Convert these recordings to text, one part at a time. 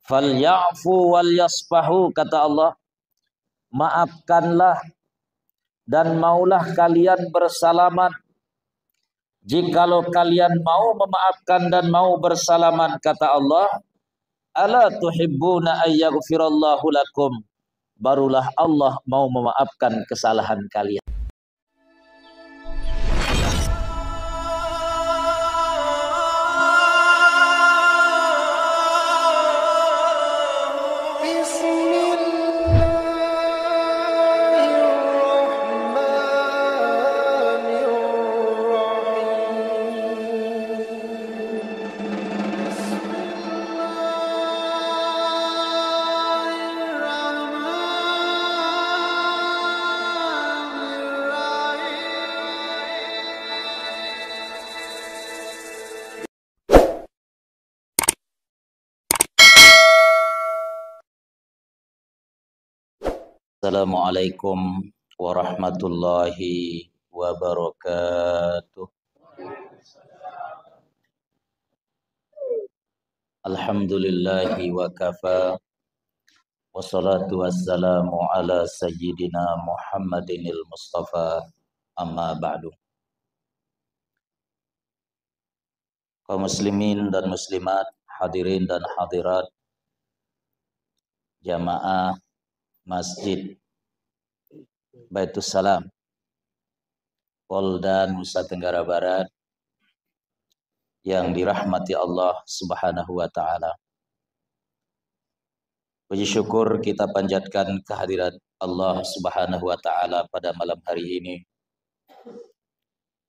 Falyafu wal yasfahu, kata Allah, maafkanlah dan maulah kalian bersalaman. Jikalau kalian mau memaafkan dan mau bersalaman, kata Allah, ala tuhibbuna ayyaghfirallahu lakum, barulah Allah mau memaafkan kesalahan kalian. Assalamualaikum warahmatullahi wabarakatuh. Alhamdulillahi wa kafa, wassalatu wassalamu ala sayyidina Muhammadinil Mustafa, amma ba'du. Kaum muslimin dan muslimat, hadirin dan hadirat jamaah Masjid Baitus Salam Polda Nusa Tenggara Barat yang dirahmati Allah Subhanahu wa taala. Puji syukur kita panjatkan kehadirat Allah Subhanahu wa taala pada malam hari ini.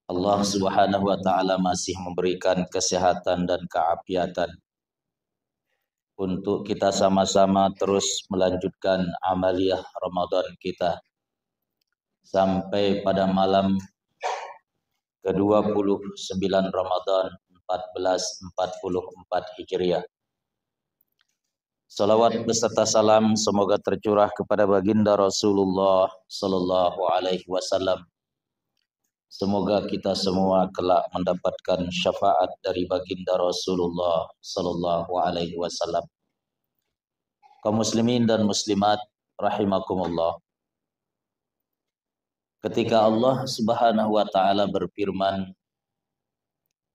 Allah Subhanahu wa taala masih memberikan kesehatan dan keafiatan untuk kita sama-sama terus melanjutkan amaliyah Ramadan kita sampai pada malam ke-29 Ramadan 1444 Hijriah. Salawat beserta salam semoga tercurah kepada baginda Rasulullah sallallahu alaihi wasallam. Semoga kita semua kelak mendapatkan syafaat dari baginda Rasulullah sallallahu alaihi wasallam. Kaum muslimin dan muslimat rahimakumullah. Ketika Allah Subhanahu wa taala berfirman,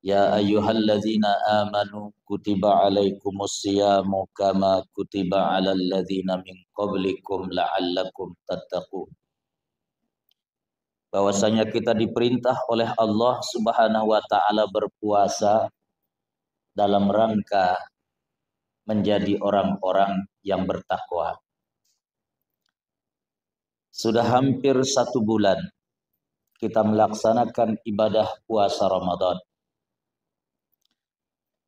ya ayyuhalladzina amanu kutiba alaikumus syiyamu kama kutiba alal ladzina min qablikum la'allakum tattaqun. Bahwasanya kita diperintah oleh Allah Subhanahu wa taala berpuasa dalam rangka menjadi orang-orang yang bertakwa. Sudah hampir 1 bulan kita melaksanakan ibadah puasa Ramadan.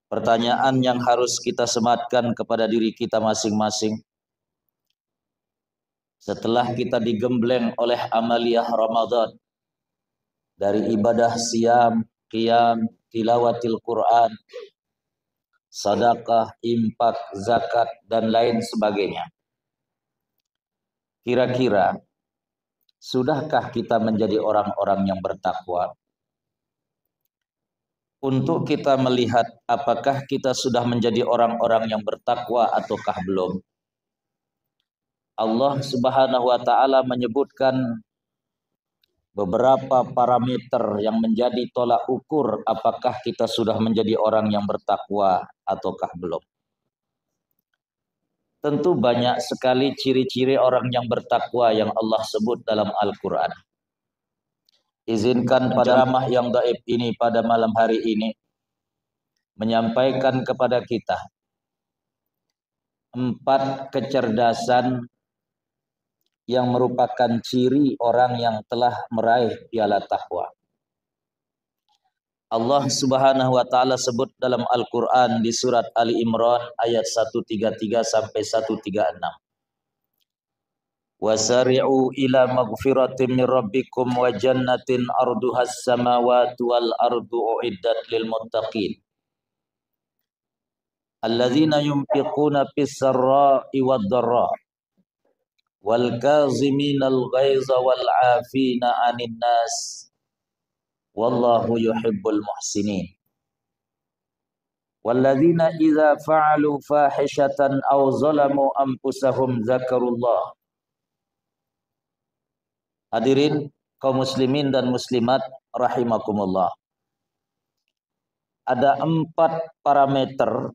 Pertanyaan yang harus kita sematkan kepada diri kita masing-masing, setelah kita digembleng oleh amaliyah Ramadan dari ibadah siyam, qiyam, tilawatil Quran, sedekah, infak, zakat dan lain sebagainya. Kira-kira sudahkah kita menjadi orang-orang yang bertakwa? Untuk kita melihat apakah kita sudah menjadi orang-orang yang bertakwa ataukah belum, Allah Subhanahu wa taala menyebutkan beberapa parameter yang menjadi tolak ukur apakah kita sudah menjadi orang yang bertakwa ataukah belum. Tentu banyak sekali ciri-ciri orang yang bertakwa yang Allah sebut dalam Al-Quran. Izinkan pada ceramah yang dhaif ini pada malam hari ini menyampaikan kepada kita 4 kecerdasan yang merupakan ciri orang yang telah meraih piala takwa. Allah Subhanahu wa taala sebut dalam Al-Qur'an di surat Ali Imran ayat 133 sampai 136. Wasari'u ila maghfiratin min rabbikum wa jannatin arduhas samawati wal ardu uiddat lil muttaqin. Alladzina yunfiquna fis sarra'i wad dharra wal kaziminal ghaiza wal 'afina 'anil nas wallahu yuhibbul muhsinin. Walladzina idza fa'alu fahishatan aw zalamu anfusahum dzakarullah. Hadirin kaum muslimin dan muslimat rahimakumullah. Ada 4 parameter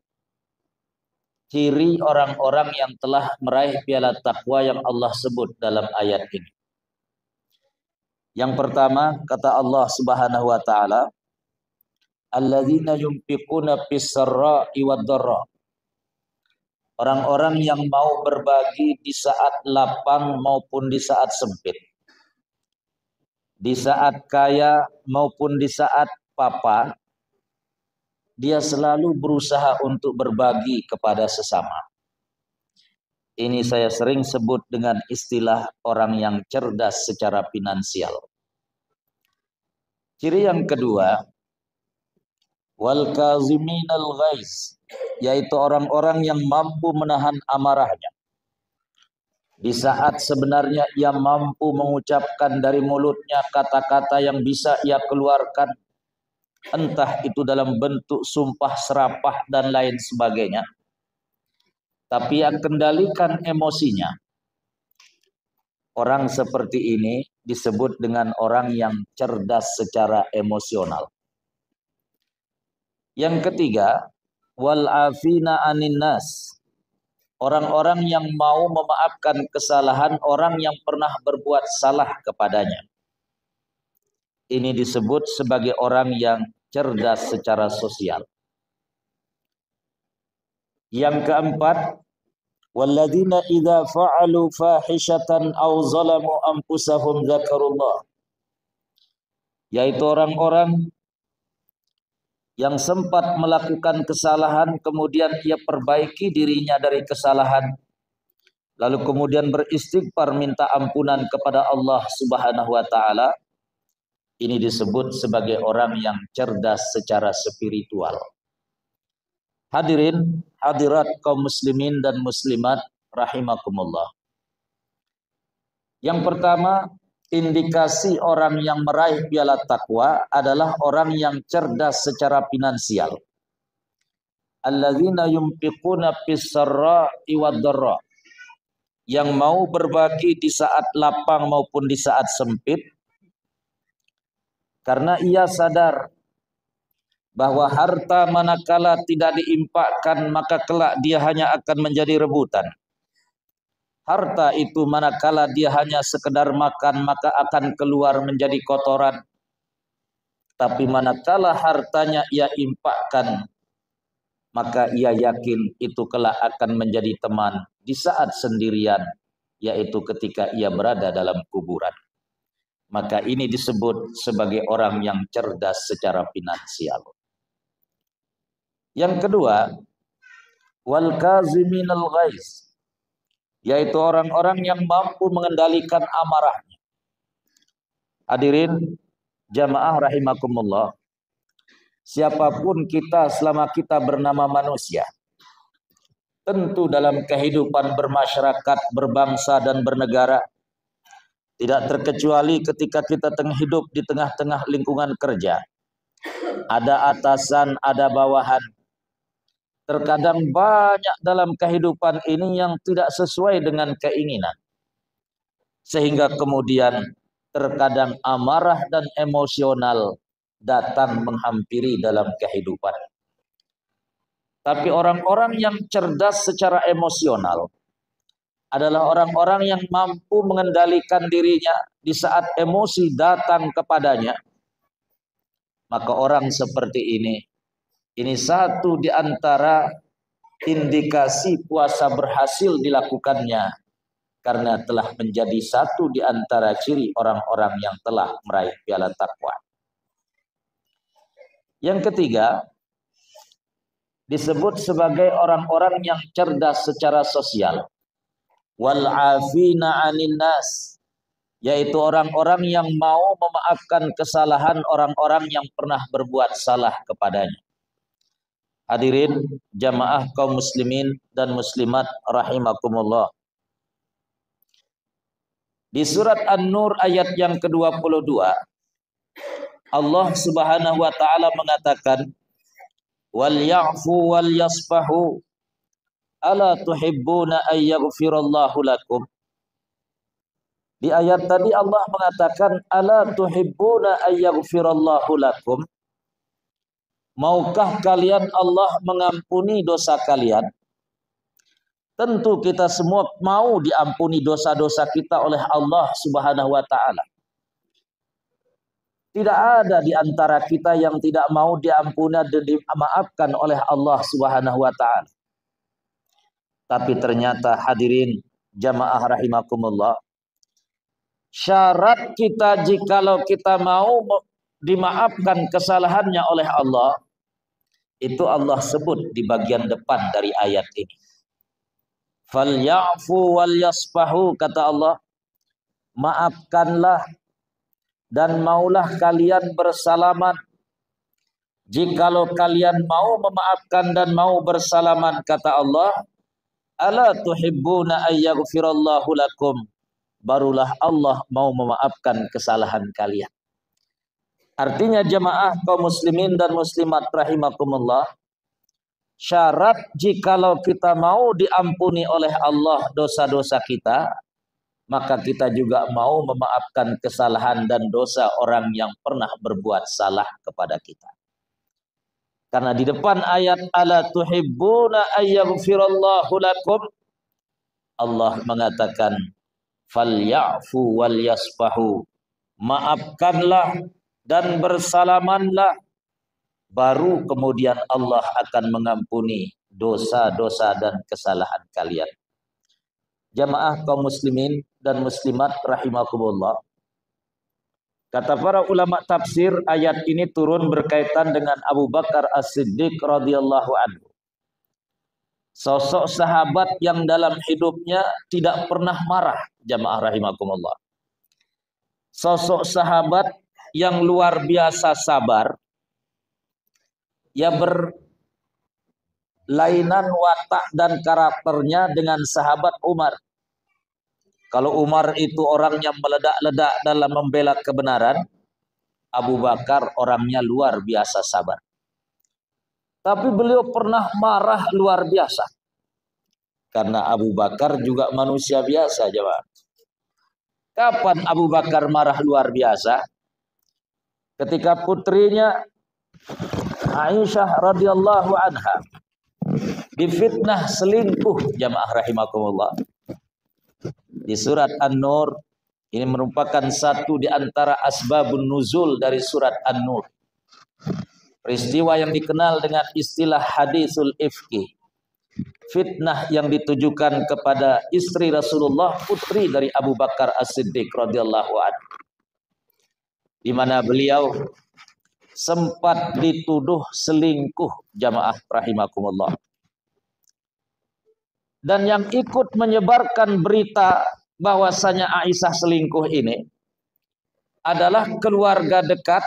ciri orang-orang yang telah meraih piala takwa yang Allah sebut dalam ayat ini. Yang pertama, kata Allah Subhanahu wa taala, alladzina yunfiquna fis-sarra'i wad-dharra. Orang-orang yang mau berbagi di saat lapang maupun di saat sempit. Di saat kaya maupun di saat papa, dia selalu berusaha untuk berbagi kepada sesama. Ini saya sering sebut dengan istilah orang yang cerdas secara finansial. Ciri yang kedua, wal kaziminal ghaiz, yaitu orang-orang yang mampu menahan amarahnya. Di saat sebenarnya ia mampu mengucapkan dari mulutnya kata-kata yang bisa ia keluarkan, entah itu dalam bentuk sumpah serapah dan lain sebagainya, tapi ia kendalikan emosinya. Orang seperti ini disebut dengan orang yang cerdas secara emosional. Yang ketiga, wal afina anin nas. Orang-orang yang mau memaafkan kesalahan orang yang pernah berbuat salah kepadanya. Ini disebut sebagai orang yang cerdas secara sosial. Yang keempat, walladzina idza fa'alu fahishatan aw zalamu anfusahum dzakarullah. Yaitu orang-orang yang sempat melakukan kesalahan kemudian ia perbaiki dirinya dari kesalahan, lalu kemudian beristighfar minta ampunan kepada Allah Subhanahu wa taala. Ini disebut sebagai orang yang cerdas secara spiritual. Hadirin, hadirat kaum muslimin dan muslimat rahimakumullah. Yang pertama, indikasi orang yang meraih piala takwa adalah orang yang cerdas secara finansial. Alladzina yunfiquna fis-sarra'i wad-dharra. Yang mau berbagi di saat lapang maupun di saat sempit, karena ia sadar bahwa harta manakala tidak diinfakkan maka kelak dia hanya akan menjadi rebutan. Harta itu manakala dia hanya sekedar makan maka akan keluar menjadi kotoran. Tapi manakala hartanya ia infakkan, maka ia yakin itu kelak akan menjadi teman di saat sendirian, yaitu ketika ia berada dalam kuburan. Maka ini disebut sebagai orang yang cerdas secara finansial. Yang kedua, wal kaziminal ghaiz, yaitu orang-orang yang mampu mengendalikan amarahnya. Hadirin jamaah rahimakumullah, siapapun kita selama kita bernama manusia, tentu dalam kehidupan bermasyarakat, berbangsa dan bernegara, tidak terkecuali ketika kita hidup di tengah-tengah lingkungan kerja. Ada atasan, ada bawahan. Terkadang banyak dalam kehidupan ini yang tidak sesuai dengan keinginan. Sehingga kemudian terkadang amarah dan emosional datang menghampiri dalam kehidupan. Tapi orang-orang yang cerdas secara emosional adalah orang-orang yang mampu mengendalikan dirinya di saat emosi datang kepadanya. Maka orang seperti ini satu di antara indikasi puasa berhasil dilakukannya, karena telah menjadi satu di antara ciri orang-orang yang telah meraih piala takwa. Yang ketiga, disebut sebagai orang-orang yang cerdas secara sosial. Wal afina anin nas, yaitu orang-orang yang mau memaafkan kesalahan orang-orang yang pernah berbuat salah kepadanya. Hadirin jamaah kaum muslimin dan muslimat rahimakumullah. Di surat An-Nur ayat yang ke-22, Allah Subhanahu wa taala mengatakan, wal ya'fu wal yasfahu ala tuhibbuna ay yaghfirallahu lakum. Di ayat tadi Allah mengatakan ala tuhibbuna ay yaghfirallahu lakum. Maukah kalian Allah mengampuni dosa kalian? Tentu kita semua mau diampuni dosa-dosa kita oleh Allah Subhanahu wa taala. Tidak ada di antara kita yang tidak mau diampuni dan dimaafkan oleh Allah Subhanahu wa taala. Tapi ternyata hadirin jamaah rahimakumullah, syarat kita jikalau kita mau dimaafkan kesalahannya oleh Allah, itu Allah sebut di bagian depan dari ayat ini. Falyafu wal yasfahu, kata Allah, maafkanlah dan maulah kalian bersalaman. Jikalau kalian mau memaafkan dan mau bersalaman, kata Allah, ala tuhibbuna ay yaghfirallahu lakum, barulah Allah mau memaafkan kesalahan kalian. Artinya jemaah kaum muslimin dan muslimat rahimakumullah, syarat jikalau kita mau diampuni oleh Allah dosa-dosa kita, maka kita juga mau memaafkan kesalahan dan dosa orang yang pernah berbuat salah kepada kita. Karena di depan ayat ala tuhibbuna ayyaghfirallahu lakum, Allah mengatakan falyafu wal yasfahu, maafkanlah dan bersalamanlah, baru kemudian Allah akan mengampuni dosa-dosa dan kesalahan kalian. Jamaah kaum muslimin dan muslimat rahimakumullah, kata para ulama tafsir, ayat ini turun berkaitan dengan Abu Bakar As-Siddiq radhiyallahu anhu. Sosok sahabat yang dalam hidupnya tidak pernah marah, jamaah rahimakumullah. Sosok sahabat yang luar biasa sabar, ya berlainan watak dan karakternya dengan sahabat Umar. Kalau Umar itu orang yang meledak-ledak dalam membela kebenaran, Abu Bakar orangnya luar biasa sabar. Tapi beliau pernah marah luar biasa. Karena Abu Bakar juga manusia biasa, jemaah. Kapan Abu Bakar marah luar biasa? Ketika putrinya Aisyah radhiyallahu anha difitnah selingkuh, jamaah rahimakumullah. Di surat An-Nur, ini merupakan satu di antara asbabun nuzul dari surat An-Nur. Peristiwa yang dikenal dengan istilah hadisul ifki, fitnah yang ditujukan kepada istri Rasulullah, putri dari Abu Bakar As-Siddiq radhiyallahu anhu, di mana beliau sempat dituduh selingkuh, jamaah rahimakumullah. Dan yang ikut menyebarkan berita bahwasanya Aisyah selingkuh ini adalah keluarga dekat,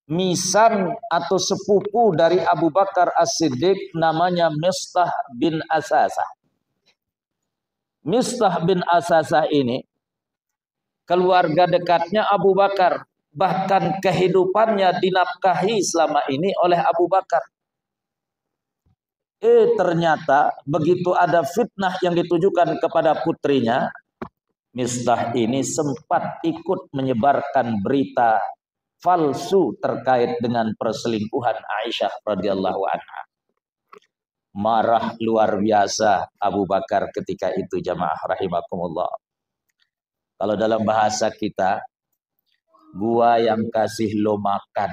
misan atau sepupu dari Abu Bakar As-Siddiq, namanya Mistah bin Asasah. Mistah bin Asasah ini keluarga dekatnya Abu Bakar, bahkan kehidupannya dinafkahi selama ini oleh Abu Bakar. Ternyata begitu ada fitnah yang ditujukan kepada putrinya, Mistah ini sempat ikut menyebarkan berita palsu terkait dengan perselingkuhan Aisyah radhiyallahu anha. Marah luar biasa Abu Bakar ketika itu, jamaah rahimakumullah. Kalau dalam bahasa kita, gua yang kasih lo makan,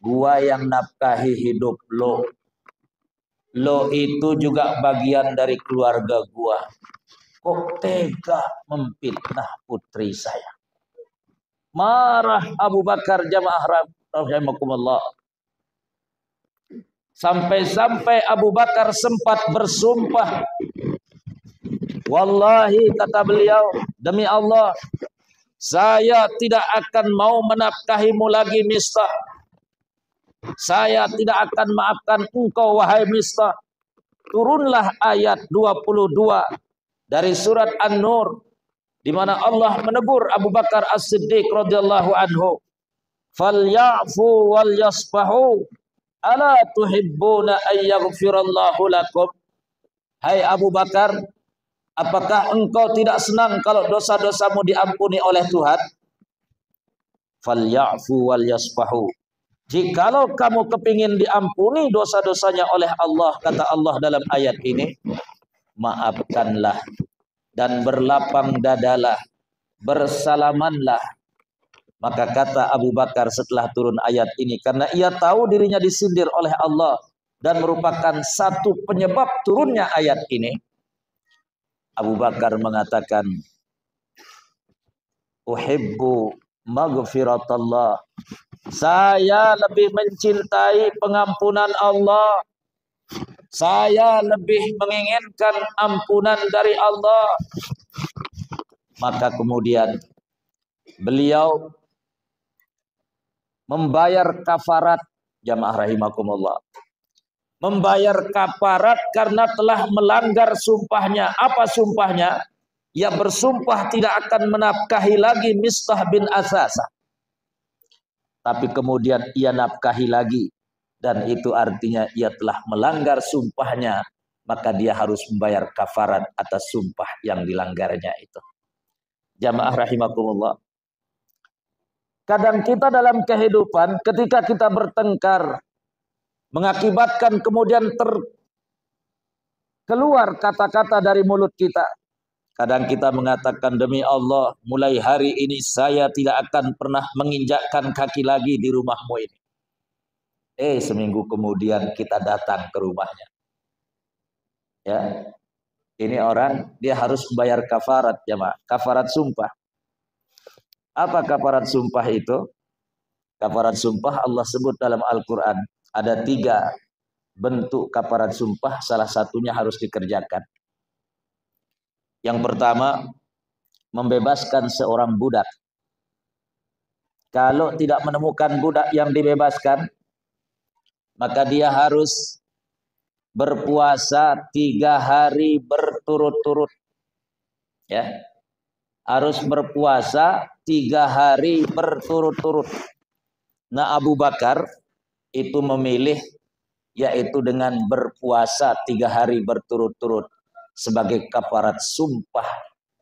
gua yang nafkahi hidup lo, lo itu juga bagian dari keluarga gua. Kok tega memfitnah putri saya? Marah Abu Bakar, jamaah rahimakumullah. Sampai-sampai Abu Bakar sempat bersumpah, wallahi, kata beliau, demi Allah, saya tidak akan mau menafkahimu lagi, Mistah. Saya tidak akan maafkan engkau, wahai Mistah. Turunlah ayat 22 dari surat An-Nur, di mana Allah menegur Abu Bakar As-Siddiq radhiyallahu anhu, "Falyafu wal yasfahu Ala tuhibbuna ayyaghfirallahu lakum? Hai Abu Bakar, apakah engkau tidak senang kalau dosa-dosamu diampuni oleh Tuhan? Falyafu wal yasfahu. Jikalau kamu kepingin diampuni dosa-dosanya oleh Allah, kata Allah dalam ayat ini, maafkanlah dan berlapang dadalah, bersalamanlah. Maka kata Abu Bakar setelah turun ayat ini, karena ia tahu dirinya disindir oleh Allah dan merupakan satu penyebab turunnya ayat ini, Abu Bakar mengatakan, uhibbu maghfiratallah. Saya lebih mencintai pengampunan Allah. Saya lebih menginginkan ampunan dari Allah. Maka kemudian beliau membayar kafarat, jamaah rahimakumullah. Membayar kafarat karena telah melanggar sumpahnya. Apa sumpahnya? Ia bersumpah tidak akan menafkahi lagi Mistah bin Asasah. Tapi kemudian ia nafkahi lagi, dan itu artinya ia telah melanggar sumpahnya, maka dia harus membayar kafarat atas sumpah yang dilanggarnya itu. Jamaah rahimakumullah. Kadang kita dalam kehidupan ketika kita bertengkar mengakibatkan kemudian keluar kata-kata dari mulut kita. Kadang kita mengatakan, demi Allah, mulai hari ini saya tidak akan pernah menginjakkan kaki lagi di rumahmu ini. Seminggu kemudian kita datang ke rumahnya. Ya, ini orang dia harus membayar kafarat, jemaah. Kafarat sumpah. Apa kafarat sumpah itu? Kafarat sumpah Allah sebut dalam Al-Quran. Ada 3 bentuk kafarat sumpah, salah satunya harus dikerjakan. Yang pertama, membebaskan seorang budak. Kalau tidak menemukan budak yang dibebaskan, maka dia harus berpuasa 3 hari berturut-turut. Ya, harus berpuasa 3 hari berturut-turut. Nah, Abu Bakar itu memilih yaitu dengan berpuasa 3 hari berturut-turut sebagai kafarat sumpah,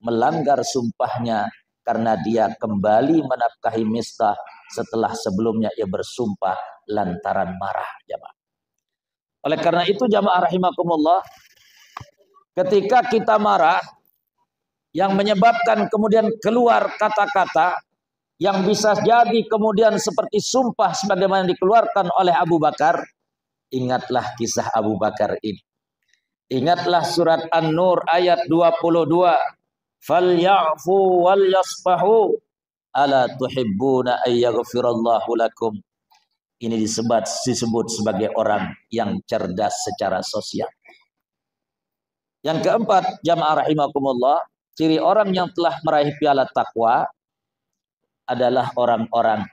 melanggar sumpahnya karena dia kembali menafkahi Mistah setelah sebelumnya ia bersumpah lantaran marah, jamaah. Oleh karena itu jamaah rahimakumullah, ketika kita marah yang menyebabkan kemudian keluar kata-kata yang bisa jadi kemudian seperti sumpah sebagaimana dikeluarkan oleh Abu Bakar, ingatlah kisah Abu Bakar ini. Ingatlah surat An-Nur ayat 22. Falyafu wal yasfahu ala tuhibbuna ayyaghfirallahu lakum. Ini disebut sebagai orang yang cerdas secara sosial. Yang keempat, jamaah rahimakumullah, ciri orang yang telah meraih piala takwa adalah orang-orang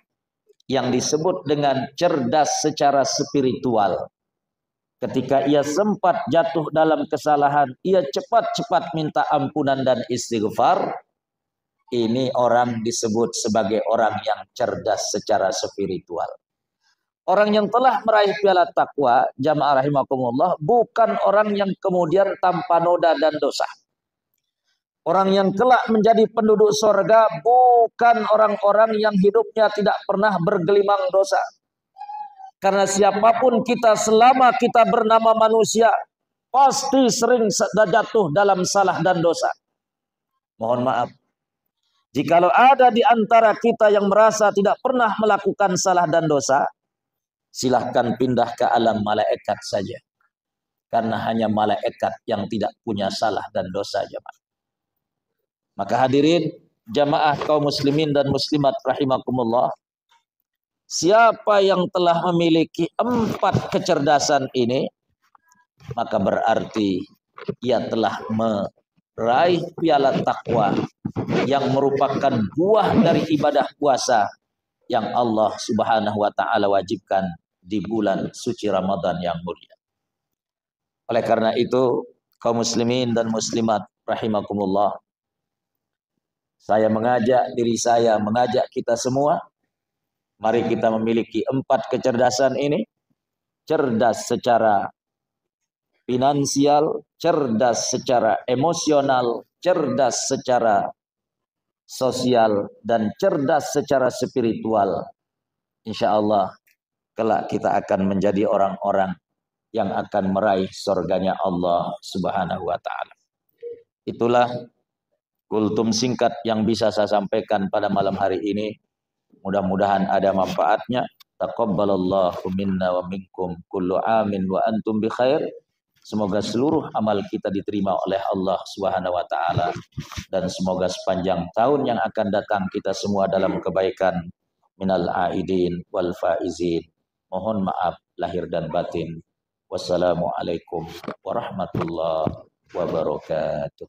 yang disebut dengan cerdas secara spiritual. Ketika ia sempat jatuh dalam kesalahan, ia cepat-cepat minta ampunan dan istighfar. Ini orang disebut sebagai orang yang cerdas secara spiritual. Orang yang telah meraih piala takwa, jamaah rahimakumullah, bukan orang yang kemudian tanpa noda dan dosa. Orang yang kelak menjadi penduduk surga bukan orang-orang yang hidupnya tidak pernah bergelimang dosa. Karena siapapun kita selama kita bernama manusia, pasti sering jatuh dalam salah dan dosa. Mohon maaf. Jikalau ada di antara kita yang merasa tidak pernah melakukan salah dan dosa, silahkan pindah ke alam malaikat saja. Karena hanya malaikat yang tidak punya salah dan dosa, jemaah. Maka hadirin jamaah kaum muslimin dan muslimat rahimakumullah, siapa yang telah memiliki 4 kecerdasan ini, maka berarti ia telah meraih piala takwa yang merupakan buah dari ibadah puasa yang Allah Subhanahu wa taala wajibkan di bulan suci Ramadan yang mulia. Oleh karena itu, kaum muslimin dan muslimat rahimakumullah, saya mengajak diri saya, mengajak kita semua, mari kita memiliki 4 kecerdasan ini. cerdas secara finansial, cerdas secara emosional, cerdas secara sosial, dan cerdas secara spiritual. Insya Allah kelak kita akan menjadi orang-orang yang akan meraih surganya Allah Subhanahu wa taala. Itulah kultum singkat yang bisa saya sampaikan pada malam hari ini. Mudah-mudahan ada manfaatnya. Taqabbalallahu minna wa minkum kullu amin wa antum bi khair. Semoga seluruh amal kita diterima oleh Allah Subhanahu wa taala dan semoga sepanjang tahun yang akan datang kita semua dalam kebaikan. Minal aidin wal faizin. Mohon maaf lahir dan batin. Wassalamualaikum warahmatullahi wabarakatuh.